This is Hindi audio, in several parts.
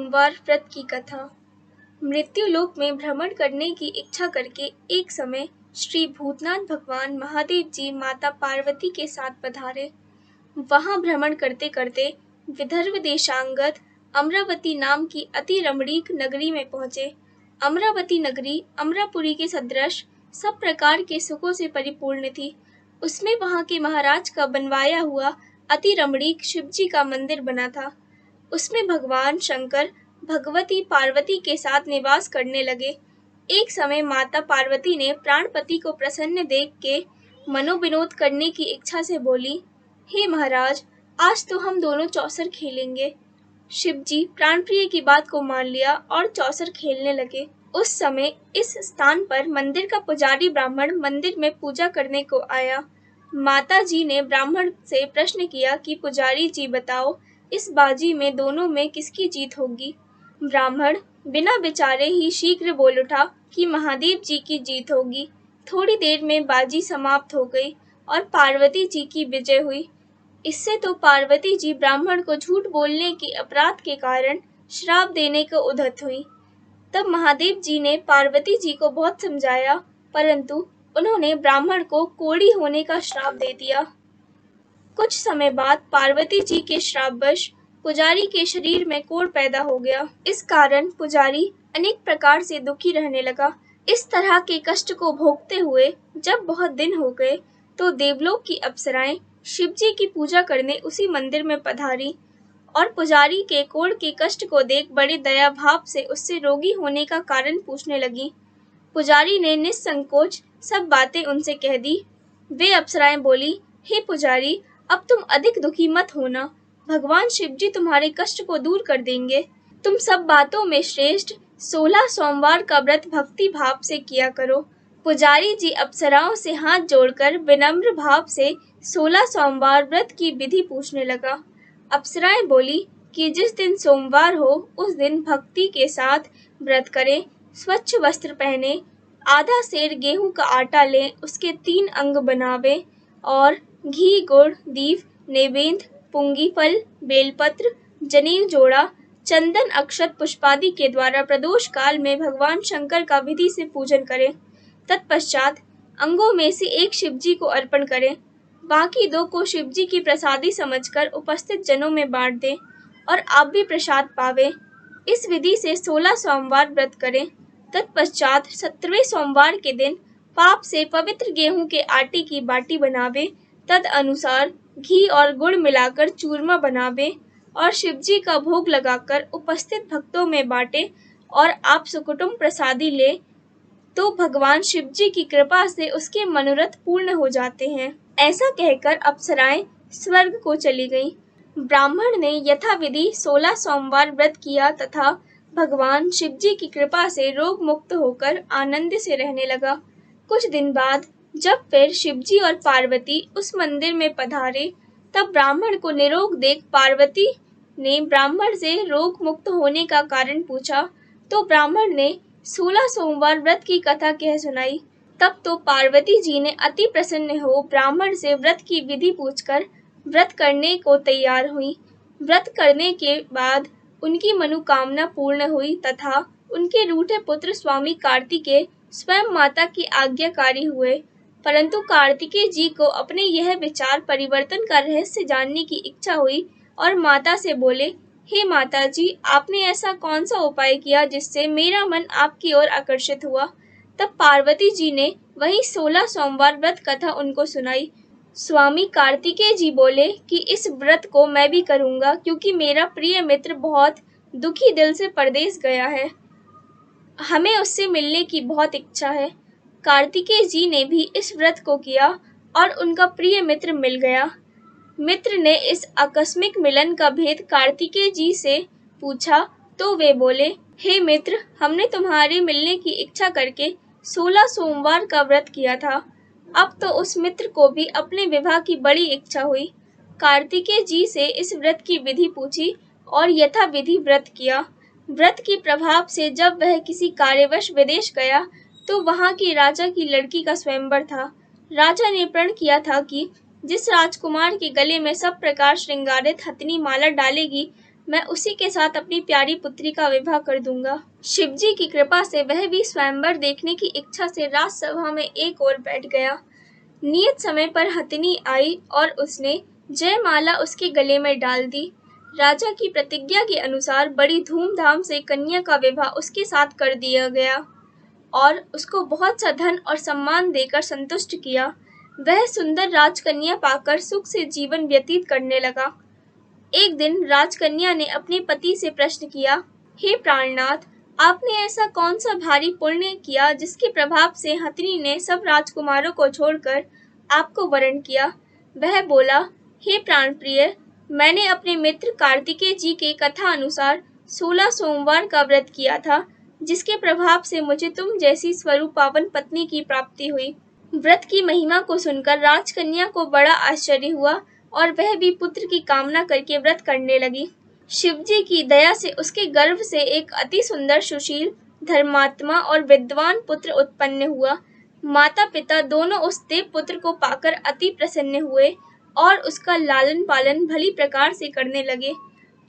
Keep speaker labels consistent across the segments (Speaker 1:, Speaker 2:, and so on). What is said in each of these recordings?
Speaker 1: सोमवार व्रत की कथा। मृत्युलोक में भ्रमण करने की इच्छा करके एक समय श्री भूतनाथ भगवान महादेव जी माता पार्वती के साथ पधारे। वहां भ्रमण करते करते विदर्भ देशांगत अमरावती नाम की अति रमणीक नगरी में पहुंचे। अमरावती नगरी अमरापुरी के सदृश सब प्रकार के सुखों से परिपूर्ण थी। उसमें वहां के महाराज का बनवाया हुआ अति रमणीक शिव जी का मंदिर बना था। उसमें भगवान शंकर भगवती पार्वती के साथ निवास करने लगे। एक समय माता पार्वती ने प्राणपति को प्रसन्न देख के मनोविनोद करने की इच्छा से बोली, हे महाराज, आज तो हम दोनों चौसर खेलेंगे। शिव जी प्राणप्रिय की बात को मान लिया और चौसर खेलने लगे। उस समय इस स्थान पर मंदिर का पुजारी ब्राह्मण मंदिर में पूजा करने को आया। माता जी ने ब्राह्मण से प्रश्न किया कि पुजारी जी बताओ, इस बाजी में दोनों में किसकी जीत होगी। ब्राह्मण बिना विचारे ही शीघ्र बोल उठा कि महादेव जी की जीत होगी। थोड़ी देर में बाजी समाप्त हो गई और पार्वती जी की विजय हुई। इससे तो पार्वती जी ब्राह्मण को झूठ बोलने के अपराध के कारण श्राप देने को उद्यत हुई। तब महादेव जी ने पार्वती जी को बहुत समझाया, परंतु उन्होंने ब्राह्मण को कोढ़ी होने का श्राप दे दिया। कुछ समय बाद पार्वती जी के श्रापवश पुजारी के शरीर में कोढ़ पैदा हो गया। इस कारण पुजारी अनेक प्रकार से दुखी रहने लगा। इस तरह के कष्ट को भोगते हुए जब बहुत दिन हो गए तो देवलोक की अप्सराएं शिव जी की पूजा करने उसी मंदिर में पधारी और पुजारी के कोढ़ के कष्ट को देख बड़े दया भाव से उससे रोगी होने का कारण पूछने लगी। पुजारी ने निसंकोच सब बातें उनसे कह दी। वे अप्सराएं बोली, हे पुजारी, अब तुम अधिक दुखी मत होना। भगवान शिव जी तुम्हारे कष्ट को दूर कर देंगे। तुम सब बातों में श्रेष्ठ 16 सोमवार का व्रत भक्ति भाव से किया करो। पुजारी जी अप्सराओं से हाथ जोड़कर विनम्र भाव से 16 सोमवार व्रत की विधि पूछने लगा। अप्सराएं बोली कि जिस दिन सोमवार हो उस दिन भक्ति के साथ व्रत करें, स्वच्छ वस्त्र पहने, आधा सेर गेहूं का आटा लें, उसके 3 अंग बनावे और घी, गुड़, दीप, नैवेद्य, पुंगी फल, बेलपत्र, जनेऊ जोड़ा, चंदन, अक्षत, पुष्पादि के द्वारा प्रदोष काल में भगवान शंकर का विधि से पूजन करें। तत्पश्चात अंगों में से एक शिव जी को अर्पण करें, बाकी 2 को शिव जी की प्रसादी समझकर उपस्थित जनों में बांट दें और आप भी प्रसाद पावें। इस विधि से 16 सोमवार व्रत करें। तत्पश्चात 17वें सोमवार के दिन पाप से पवित्र गेहूं के आटे की बाटी बनावे, तद अनुसार घी और गुड़ मिलाकर चूरमा बनावे और शिव जी का भोग लगाकर उपस्थित भक्तों में बांटे और आप सुकुटुंब प्रसादी ले तो भगवान शिव जी की कृपा से उसके मनोरथ पूर्ण हो जाते हैं। ऐसा कहकर अप्सराएं स्वर्ग को चली गईं। ब्राह्मण ने यथाविधि 16 सोमवार व्रत किया तथा भगवान शिव जी की कृपा से रोग मुक्त होकर आनंद से रहने लगा। कुछ दिन बाद जब फिर शिव जी और पार्वती उस मंदिर में पधारे, तब ब्राह्मण को निरोग देख पार्वती ने ब्राह्मण से रोग मुक्त होने का कारण पूछा तो ब्राह्मण ने 16 सोमवार व्रत की कथा कह सुनाई। तब तो पार्वती जी ने अति प्रसन्न हो ब्राह्मण से व्रत की विधि पूछकर व्रत करने को तैयार हुई। व्रत करने के बाद उनकी मनोकामना पूर्ण हुई तथा उनके रूठे पुत्र स्वामी कार्तिकेय स्वयं माता की आज्ञाकारी हुए। परंतु कार्तिकेय जी को अपने यह विचार परिवर्तन का रहस्य जानने की इच्छा हुई और माता से बोले, हे माता जी, आपने ऐसा कौन सा उपाय किया जिससे मेरा मन आपकी ओर आकर्षित हुआ। तब पार्वती जी ने वही 16 सोमवार व्रत कथा उनको सुनाई। स्वामी कार्तिकेय जी बोले कि इस व्रत को मैं भी करूंगा क्योंकि मेरा प्रिय मित्र बहुत दुखी दिल से परदेश गया है, हमें उससे मिलने की बहुत इच्छा है। कार्तिकेय जी ने भी इस व्रत को किया और उनका प्रिय मित्र मिल गया। मित्र ने इस आकस्मिक मिलन का भेद कार्तिकेय जी से पूछा तो वे बोले, हे मित्र, हमने तुम्हारे मिलने की इच्छा करके 16 सोमवार का व्रत किया था। अब तो उस मित्र को भी अपने विवाह की बड़ी इच्छा हुई। कार्तिकेय जी से इस व्रत की विधि पूछी और यथा विधि व्रत किया। व्रत के प्रभाव से जब वह किसी कार्यवश विदेश गया तो वहां के राजा की लड़की का स्वयंवर था। राजा ने प्रण किया था कि जिस राजकुमार के गले में सब प्रकार श्रृंगारित हथनी माला डालेगी मैं उसी के साथ अपनी प्यारी पुत्री का विवाह कर दूंगा। शिवजी की कृपा से वह भी स्वयंवर देखने की इच्छा से राजसभा में एक ओर बैठ गया। नियत समय पर हथिनी आई और उसने जयमाला उसके गले में डाल दी। राजा की प्रतिज्ञा के अनुसार बड़ी धूमधाम से कन्या का विवाह उसके साथ कर दिया गया और उसको बहुत सा धन और सम्मान देकर संतुष्ट किया। वह सुंदर राजकन्या पाकर सुख से जीवन व्यतीत करने लगा। एक दिन राजकन्या ने अपने पति से प्रश्न किया, हे प्राणनाथ, आपने ऐसा कौन सा भारी पुण्य किया जिसके प्रभाव से हथिनी ने सब राजकुमारों को छोड़कर आपको वरण किया? वह बोला, हे प्राणप्रिय, मैंने अपने मित्र कार्तिकेय जी के कथा अनुसार 16 सोमवार का व्रत किया था, जिसके प्रभाव से मुझे तुम जैसी स्वरूपावन पत्नी की प्राप्ति हुई। व्रत की महिमा को सुनकर राजकन्या को बड़ा आश्चर्य हुआ और वह भी पुत्र की कामना करके व्रत करने लगी। शिवजी की दया से उसके गर्भ से एक अति सुंदर, सुशील, धर्मात्मा और विद्वान पुत्र उत्पन्न हुआ। माता पिता दोनों उस देव पुत्र को पाकर अति प्रसन्न हुए और उसका लालन पालन भली प्रकार से करने लगे।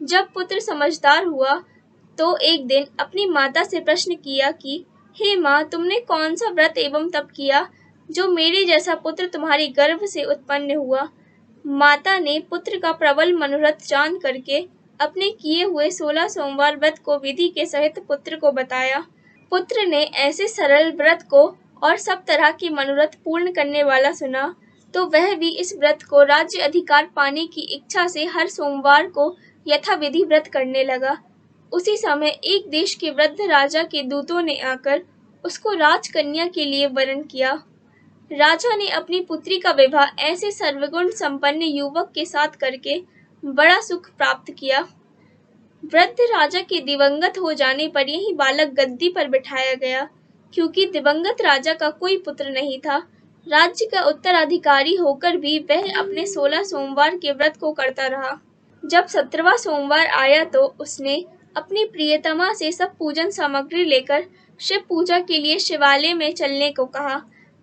Speaker 1: जब पुत्र समझदार हुआ तो एक दिन अपनी माता से प्रश्न किया कि हे माँ, तुमने कौन सा व्रत एवं तप किया जो मेरे जैसा पुत्र तुम्हारे गर्भ से उत्पन्न हुआ? माता ने पुत्र का प्रबल मनोरथ जान करके अपने किए हुए 16 सोमवार व्रत को विधि के सहित पुत्र को बताया। पुत्र ने ऐसे सरल व्रत को और सब तरह के मनोरथ पूर्ण करने वाला सुना तो वह भी इस व्रत को राज्य अधिकार पाने की इच्छा से हर सोमवार को यथाविधि व्रत करने लगा। उसी समय एक देश के वृद्ध राजा के दूतों ने आकर उसको राजकन्या के लिए वरण किया। राजा ने अपनी पुत्री का विवाह ऐसे सर्वगुण संपन्न युवक के साथ करके बड़ा सुख प्राप्त किया। वृद्ध राजा के दिवंगत हो जाने पर यही बालक गद्दी पर बिठाया गया, क्योंकि दिवंगत राजा का कोई पुत्र नहीं था। राज्य का उत्तराधिकारी होकर भी वह अपने 16 सोमवार के व्रत को करता रहा। जब 17वां सोमवार आया तो उसने अपनी प्रियतमा से सब पूजन सामग्री लेकर शिव पूजा के लिए शिवालय में चलने को कहा,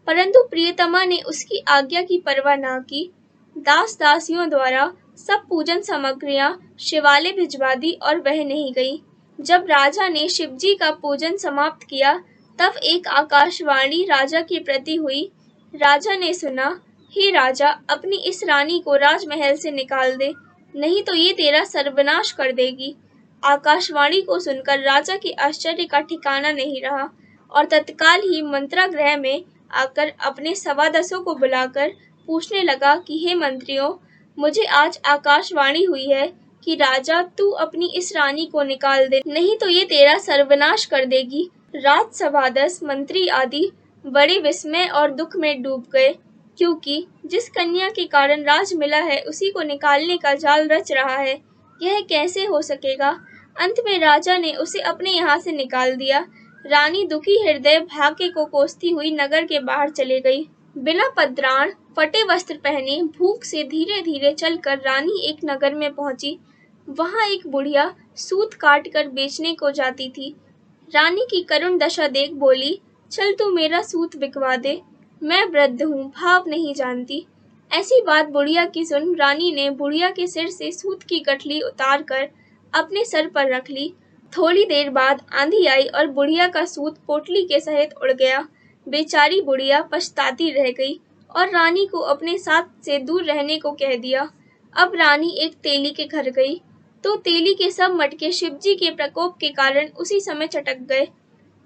Speaker 1: परंतु प्रियतमा ने उसकी आज्ञा की परवाह न की। दास दासियों द्वारा सब पूजन सामग्रियां शिवालय भिजवा दी और वह नहीं गई। जब राजा ने शिवजी का पूजन समाप्त किया तब एक आकाशवाणी राजा के प्रति हुई। राजा ने सुना, हे राजा, अपनी इस रानी को राजमहल से निकाल दे, नहीं तो ये तेरा सर्वनाश कर देगी। आकाशवाणी को सुनकर राजा के आश्चर्य का ठिकाना नहीं रहा और तत्काल ही मंत्रागृह में आकर अपने सवादसों को बुलाकर पूछने लगा कि हे मंत्रियों, मुझे आज आकाशवाणी हुई है कि राजा, तू अपनी इस रानी को निकाल दे, नहीं तो ये तेरा सर्वनाश कर देगी। राजसभादस, मंत्री आदि बड़े विस्मय और दुख में डूब गए, क्योंकि जिस कन्या के कारण राज मिला है उसी को निकालने का जाल रच रहा है। यह कैसे हो सकेगा? अंत में राजा ने उसे अपने यहाँ से निकाल दिया। रानी दुखी हृदय भाग्य को कोसती हुई नगर के बाहर चले गई। बिना पद्राण, फटे वस्त्र पहने, भूख से धीरे धीरे चलकर रानी एक नगर में पहुंची। वहां एक बुढ़िया सूत काट कर बेचने को जाती थी। रानी की करुण दशा देख बोली, चल तू मेरा सूत बिकवा दे, मैं वृद्ध हूँ, भाव नहीं जानती। ऐसी बात बुढ़िया की सुन रानी ने बुढ़िया के सिर से सूत की गठली उतार कर अपने सर पर रख ली। थोड़ी देर बाद आंधी आई और बुढ़िया का सूत पोटली के सहित उड़ गया। बेचारी बुढ़िया पछताती रह गई और रानी को अपने साथ से दूर रहने को कह दिया। अब रानी एक तेली के घर गई तो तेली के सब मटके शिवजी के प्रकोप के कारण उसी समय चटक गए।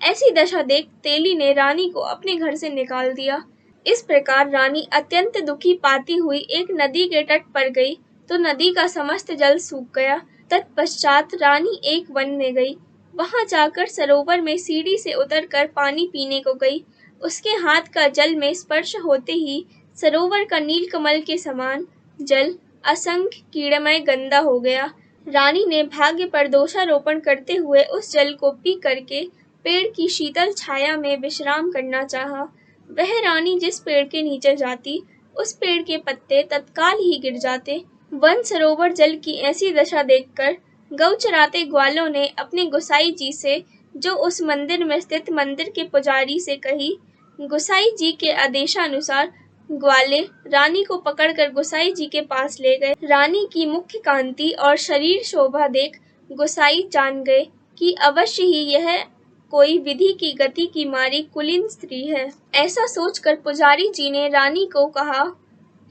Speaker 1: ऐसी दशा देख तेली ने रानी को अपने घर से निकाल दिया। इस प्रकार रानी अत्यंत दुखी पाती हुई एक नदी के तट पर गई तो नदी का समस्त जल सूख गया। तत्पश्चात रानी एक वन में गई। वहां जाकर सरोवर में सीढ़ी से उतरकर पानी पीने को गई। उसके हाथ का जल में स्पर्श होते ही सरोवर का नीलकमल के समान जल असंख्य कीड़मय गंदा हो गया। रानी ने भाग्य पर दोषारोपण करते हुए उस जल को पी करके पेड़ की शीतल छाया में विश्राम करना चाहा। वह रानी जिस पेड़ के नीचे जाती उस पेड़ के पत्ते तत्काल ही गिर जाते। वन सरोवर जल की ऐसी दशा देखकर गौ चराते ग्वालों ने अपने गोसाई जी से, जो उस मंदिर में स्थित मंदिर के पुजारी से कही, गोसाई जी के आदेशानुसार ग्वाले रानी को पकड़कर गोसाई जी के पास ले गए। रानी की मुख्य कांति और शरीर शोभा देख गोसाई जान गए कि अवश्य ही यह कोई विधि की गति की मारी कुलीन स्त्री है। ऐसा सोचकर पुजारी जी ने रानी को कहा,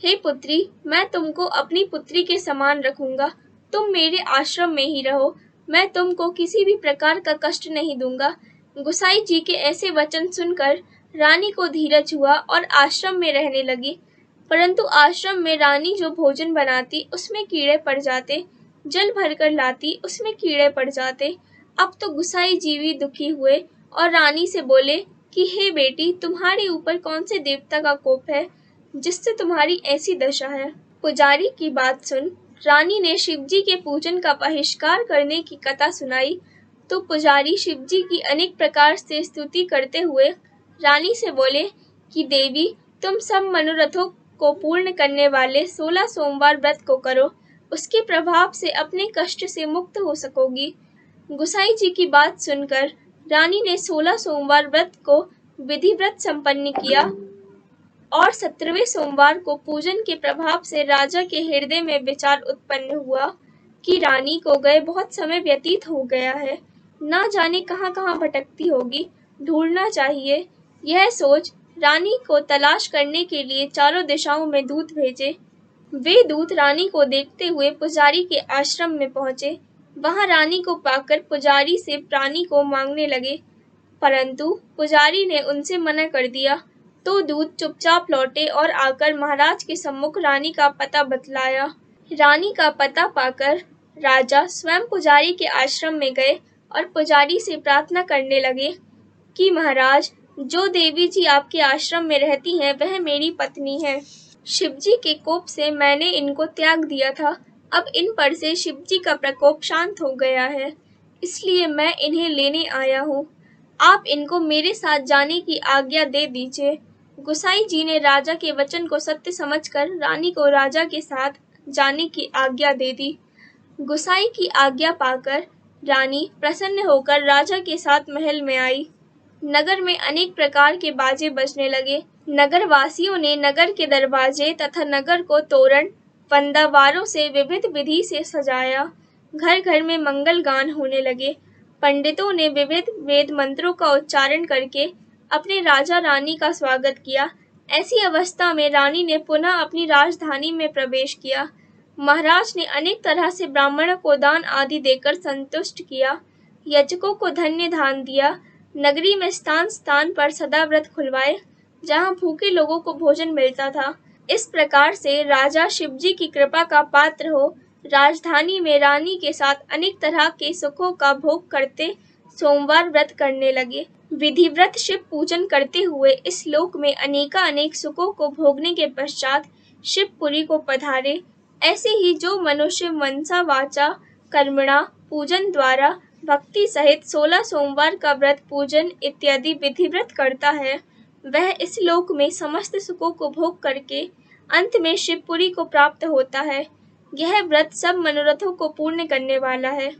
Speaker 1: हे पुत्री, मैं तुमको अपनी पुत्री के समान रखूंगा। तुम मेरे आश्रम में ही रहो, मैं तुमको किसी भी प्रकार का कष्ट नहीं दूंगा। गोसाई जी के ऐसे वचन सुनकर रानी को धीरज हुआ और आश्रम में रहने लगी। परंतु आश्रम में रानी जो भोजन बनाती उसमें कीड़े पड़ जाते, जल भरकर लाती उसमें कीड़े पड़ जाते। अब तो गोसाई जी भी दुखी हुए और रानी से बोले कि हे बेटी, तुम्हारे ऊपर कौन से देवता का कोप है जिससे तुम्हारी ऐसी दशा है। पुजारी की बात सुन रानी ने शिवजी के पूजन का बहिष्कार करने की कथा सुनाई तो पुजारी शिवजी की अनेक प्रकार से स्तुति करते हुए रानी से बोले कि देवी, तुम सब मनोरथों को पूर्ण करने वाले 16 सोमवार व्रत को करो, उसके प्रभाव से अपने कष्ट से मुक्त हो सकोगी। गोसाई जी की बात सुनकर रानी ने 16 सोमवार व्रत को विधिव्रत संपन्न किया और 17वें सोमवार को पूजन के प्रभाव से राजा के हृदय में विचार उत्पन्न हुआ कि रानी को गए बहुत समय व्यतीत हो गया है, ना जाने कहाँ कहाँ भटकती होगी, ढूंढना चाहिए। यह सोच रानी को तलाश करने के लिए चारों दिशाओं में दूत भेजे। वे दूत रानी को देखते हुए पुजारी के आश्रम में पहुंचे। वहां रानी को पाकर पुजारी से रानी को मांगने लगे, परंतु पुजारी ने उनसे मना कर दिया। तो दूत चुपचाप लौटे और आकर महाराज के सम्मुख रानी का पता बतलाया। रानी का पता पाकर राजा स्वयं पुजारी के आश्रम में गए और पुजारी से प्रार्थना करने लगे कि महाराज, जो देवी जी आपके आश्रम में रहती हैं वह मेरी पत्नी है। शिवजी के कोप से मैंने इनको त्याग दिया था, अब इन पर से शिवजी का प्रकोप शांत हो गया है, इसलिए मैं इन्हें लेने आया हूँ। आप इनको मेरे साथ जाने की आज्ञा दे दीजिए। गोसाई जी ने राजा के वचन को सत्य समझकर रानी को राजा के साथ जाने की आज्ञा दे दी। गोसाई की आज्ञा पाकर रानी प्रसन्न होकर राजा के साथ महल में आई। नगर में अनेक प्रकार के बाजे बजने लगे। नगर वासियों ने नगर के दरवाजे तथा नगर को तोरण फंदावारों से विविध विधि से सजाया। घर घर में मंगल गान होने लगे। पंडितों ने विविध वेद मंत्रों का उच्चारण करके अपने राजा रानी का स्वागत किया। ऐसी अवस्था में रानी ने पुनः अपनी राजधानी में प्रवेश किया। महाराज ने अनेक तरह से ब्राह्मणों को दान आदि देकर संतुष्ट किया। याचकों को धन्य दान दिया। नगरी में स्थान स्थान पर सदा व्रत खुलवाए, जहाँ भूखे लोगों को भोजन मिलता था। इस प्रकार से राजा शिवजी की कृपा का पात्र हो राजधानी में रानी के साथ अनेक तरह के सुखों का भोग करते सोमवार व्रत करने लगे। विधिव्रत शिव पूजन करते हुए इस लोक में अनेक सुखों को भोगने के पश्चात शिवपुरी को पधारे। ऐसे ही जो मनुष्य मनसा वाचा कर्मणा पूजन द्वारा भक्ति सहित 16 सोमवार का व्रत पूजन इत्यादि विधिव्रत करता है, वह इस लोक में समस्त सुखों को भोग करके अंत में शिवपुरी को प्राप्त होता है। यह व्रत सब मनोरथों को पूर्ण करने वाला है।